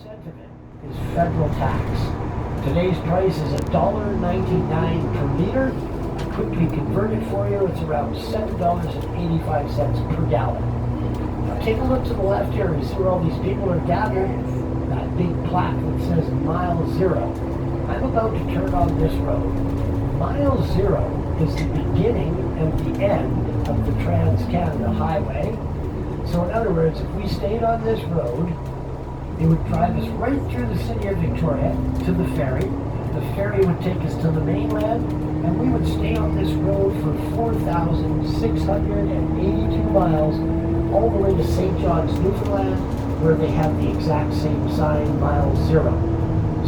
of it is federal tax. Today's price is $1.99 per liter. Quickly convert it for you, it's around $7.85 per gallon. Now take a look to the left here, you see where all these people are gathered, that big plaque that says Mile Zero. I'm about to turn on this road. Mile Zero is the beginning and the end of the Trans-Canada Highway. So in other words, if we stayed on this road, it would drive us right through the city of Victoria to the ferry. The ferry would take us to the mainland, and we would stay on this road for 4,682 miles, all the way to St. John's, Newfoundland, where they have the exact same sign, Mile Zero.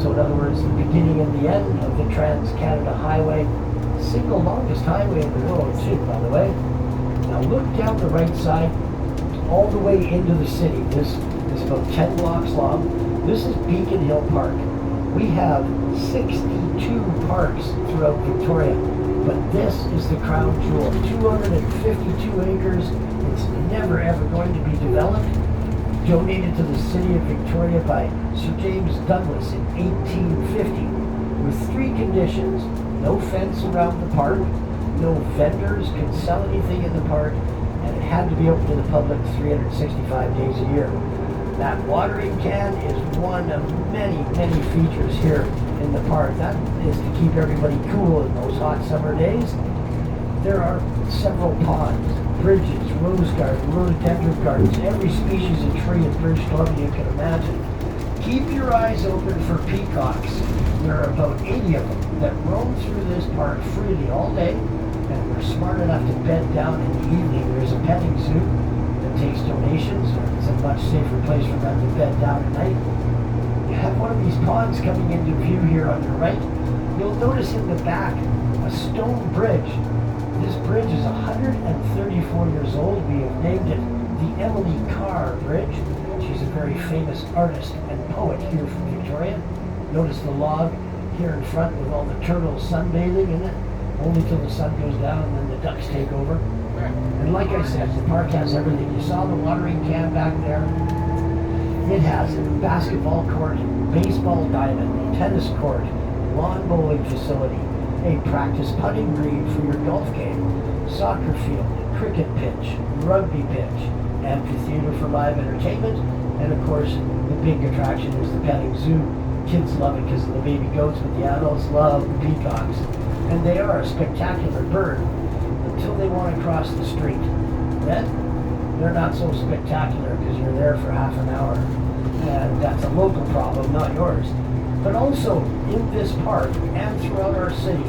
So in other words, the beginning and the end of the Trans-Canada Highway, single longest highway in the world too, by the way. Now look down the right side, all the way into the city. This is about 10 blocks long. This is Beacon Hill Park. We have 62 parks throughout Victoria, but this is the crown jewel. 252 acres. It's never ever going to be developed. Donated to the city of Victoria by Sir James Douglas in 1850 with 3 conditions: no fence around the park, no vendors could sell anything in the park, and it had to be open to the public 365 days a year. That watering can is one of many, many features here in the park. That is to keep everybody cool in those hot summer days. There are several ponds, bridges, rose garden, rhododendron gardens, every species of tree in British Columbia you can imagine. Keep your eyes open for peacocks. There are about 80 of them that roam through this park freely all day, and we're smart enough to bed down in the evening. There's a petting zoo that takes donations. It's a much safer place for them to bed down at night. You have one of these ponds coming into view here on your right. You'll notice in the back a stone bridge. This bridge is 134 years old. We have named it the Emily Carr Bridge. She's a very famous artist and poet here from Victoria. Notice the log here in front with all the turtles sunbathing in it, only till the sun goes down and then the ducks take over. And like I said, the park has everything. You saw the watering can back there. It has a basketball court, baseball diamond, tennis court, lawn bowling facility, a practice putting green for your golf game, soccer field, cricket pitch, rugby pitch, amphitheater for live entertainment, and of course the big attraction is the petting zoo. Kids love it because of the baby goats, but the adults love the peacocks. And they are a spectacular bird until they want to cross the street. Then they're not so spectacular because you're there for half an hour, and that's a local problem, not yours. But also in this park and throughout our city,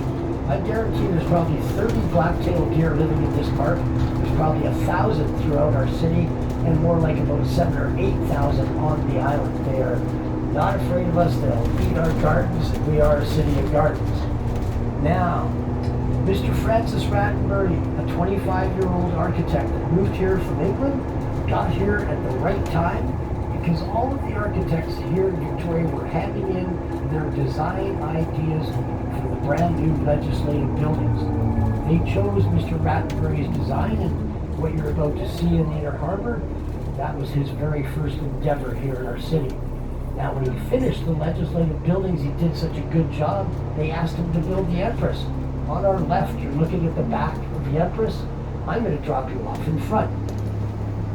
I guarantee there's probably 30 black-tailed deer living in this park. There's probably 1,000 throughout our city, and more like about 7,000 or 8,000 on the island. They are not afraid of us. They'll eat our gardens, and we are a city of gardens. Now, Mr. Francis Rattenbury, a 25-year-old architect that moved here from England, got here at the right time because all of the architects here in Victoria were handing in their design ideas for the brand new legislative buildings. They chose Mr. Rattenbury's design, and what you're about to see in the Inner Harbor, that was his very first endeavor here in our city. Now, when he finished the legislative buildings, he did such a good job, they asked him to build the Empress. On our left, you're looking at the back of the Empress. I'm going to drop you off in front.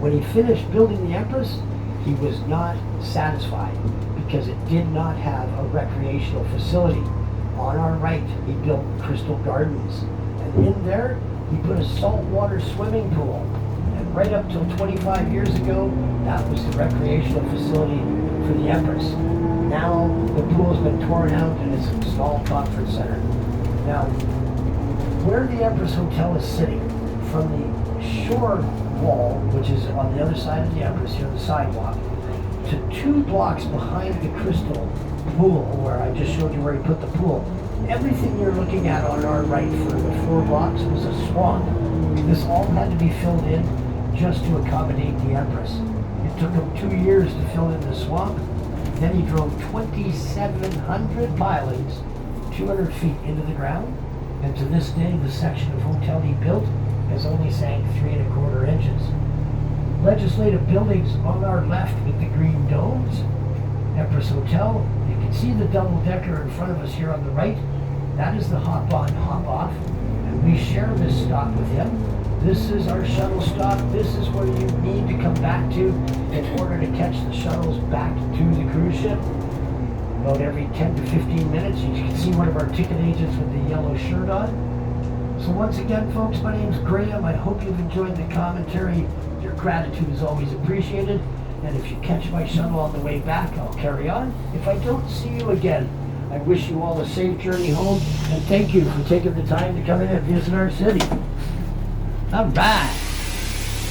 When he finished building the Empress, he was not satisfied because it did not have a recreational facility. On our right, he built Crystal Gardens. And in there, he put a saltwater swimming pool. And right up till 25 years ago, that was the recreational facility for the Empress. Now, the pool's been torn out and it's a small conference center. Now, where the Empress Hotel is sitting, from the shore wall, which is on the other side of the Empress, here on the sidewalk, to 2 blocks behind the Crystal pool, where I just showed you where he put the pool, everything you're looking at on our right for the 4 blocks was a swamp. This all had to be filled in just to accommodate the Empress. It took him 2 years to fill in the swamp. Then he drove 2,700 pilings, 200 feet into the ground, and to this day, the section of hotel he built has only sank 3 1/4 inches. Legislative buildings on our left with the green domes, Empress Hotel. You can see the double-decker in front of us here on the right. That is the hop-on, hop-off. And we share this stop with him. This is our shuttle stop. This is where you need to come back to in order to catch the shuttles back to the cruise ship. About every 10 to 15 minutes, you can see one of our ticket agents with the yellow shirt on. So once again, folks, my name's Graham. I hope you've enjoyed the commentary. Your gratitude is always appreciated. And if you catch my shuttle on the way back, I'll carry on. If I don't see you again, I wish you all a safe journey home. And thank you for taking the time to come in and visit our city. All right.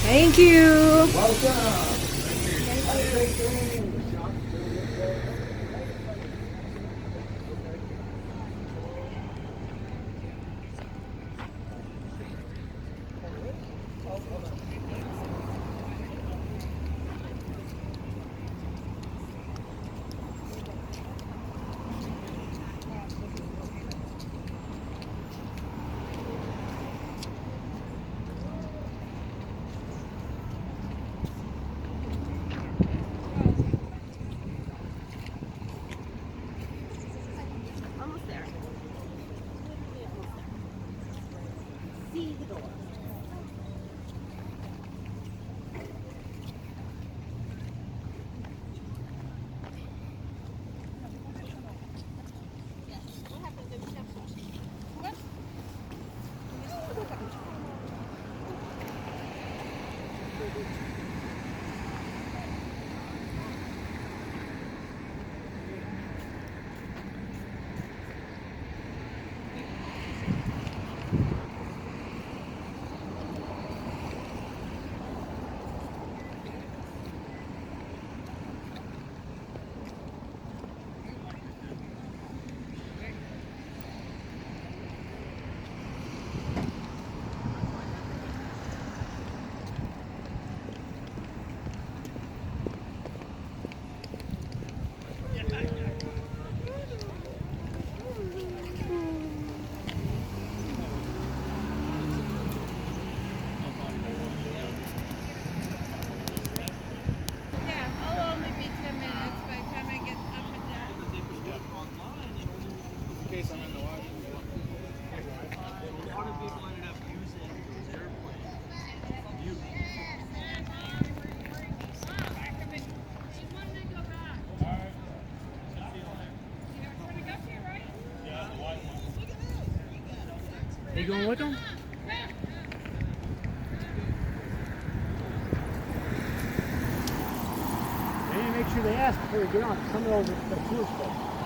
Thank you. Welcome. Have a great day. Almost there. See the door. Yeah, I'll only be 10 minutes by the time I get up and down. In case I'm in the water. A lot of people ended up using those airplanes. Are you going with them? They need to make sure they ask before you get on. Some of those are tourist boats.